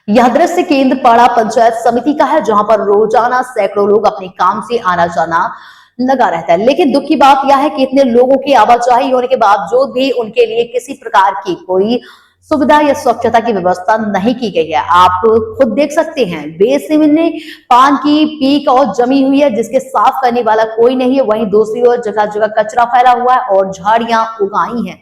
यह दृश्य केंद्रपाड़ा पंचायत समिति का है, जहां पर रोजाना सैकड़ों लोग अपने काम से आना जाना लगा रहता है। लेकिन दुख की बात यह है कि इतने लोगों की आवाजाही होने के बावजूद भी उनके लिए किसी प्रकार की कोई सुविधा या स्वच्छता की व्यवस्था नहीं की गई है। आप खुद देख सकते हैं, बेसिमिनी पान की पीक और जमी हुई है, जिसके साफ करने वाला कोई नहीं है। वहीं दूसरी ओर जगह जगह कचरा फैला हुआ है और झाड़ियां उगाई हैं।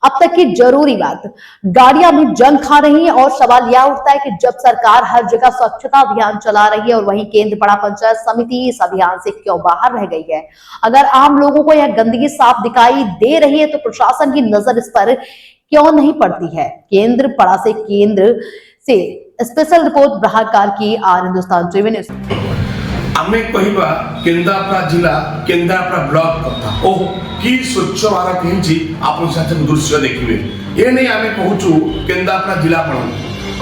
अब तक की जरूरी बात, गाड़ियां भी जंग खा रही हैं और सवाल यह उठता है कि जब सरकार हर जगह स्वच्छता अभियान चला रही है और वहीं केंद्रपाड़ा पंचायत समिति इस अभियान से क्यों बाहर रह गई है। अगर आम लोगों को यह गंदगी साफ दिखाई दे रही है तो प्रशासन की नजर इस पर क्यों नहीं पड़ती है। केंद्रपाड़ा से स्पेशल रिपोर्ट ब्राहकार की आर हिंदुस्तान टीवी न्यूज। आमे कहवा केंद्रापड़ा जिला केंद्रापड़ा ब्लॉक कथा ओह कि स्वच्छ भारत हिंची आपन साथे दृश्य देखिबे ए नै आमे कहूछु केंद्रापड़ा जिला पण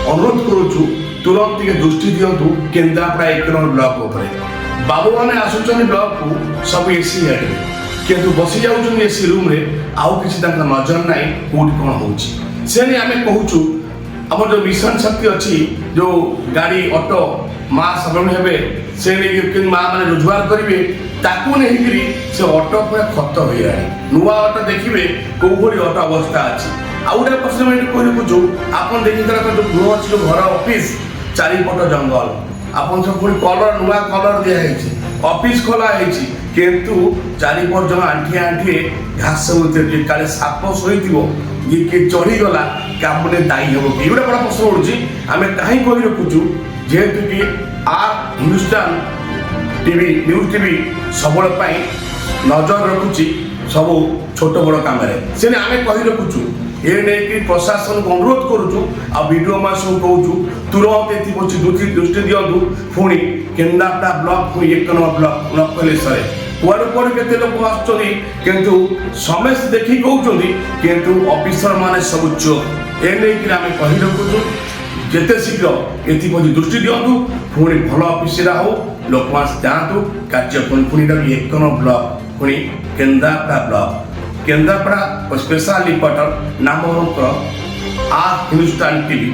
अनुरोध करूछु तुरंत के दृष्टि दियंतु केंद्रापड़ा 1 नंबर ब्लॉक ऊपर बाबू माने आसुचन ब्लॉक को सब एसी है किंतु बसी जाउछन एसी रूम रे आउ किछि तंका नजर नाही कोड कोन होउछि से नै आमे कहूछु हमर जो मिशन शक्ति अछि जो गाड़ी ऑटो माँ सबन हेबे से माँ मैंने रोजगार करेंगे ताकू नहीं करी से ऑटो पूरा खत हो नुआ ऑटो देखिए कौ भाई ऑटो अवस्था अच्छी आउ गोटे प्रश्न मैं कह रखुचु आप देखिए जो गृह अच्छी जो घर ऑफिस चारिपट जंगल आपन सब पुणी कलर नुआ कलर दिखाई ऑफिस खोला किंतु चारिपट जन आंठिए आंठिए घास सब काले साप शोई ये किए चढ़ीगला काम दायी हम कि गोटे बड़ा प्रश्न उठुची आम कहीं कही रखुचु जेहेतु कि आर हिंदुस्तान टीवी न्यूज टीवी सबल नजर रखुची सब छोट बड़ काम से आम कही रखुचु ये नहीं प्रशासन को अनुरोध करुचु आ वीडियो मैं सब कहूँ तुरंत ये दृष्टि दिंतु पुणी केंद्रापड़ा ब्लॉक 1 नंबर ब्लॉक न कहले सरे कुआड़ कुआड़ के लोक आसु समस्त देखी कहते किंतु ऑफिसर माने सब चोर ए नहीं आम कही रखुचु जिते शीघ्र ये दृष्टि दिंतु पुणी भल ऑफिस हो लोक जातु कार्य पुणी 1 नंबर ब्लॉक पुणी Kendrapara block Kendrapara special reporter नाम आर हिंदुस्तान टीवी।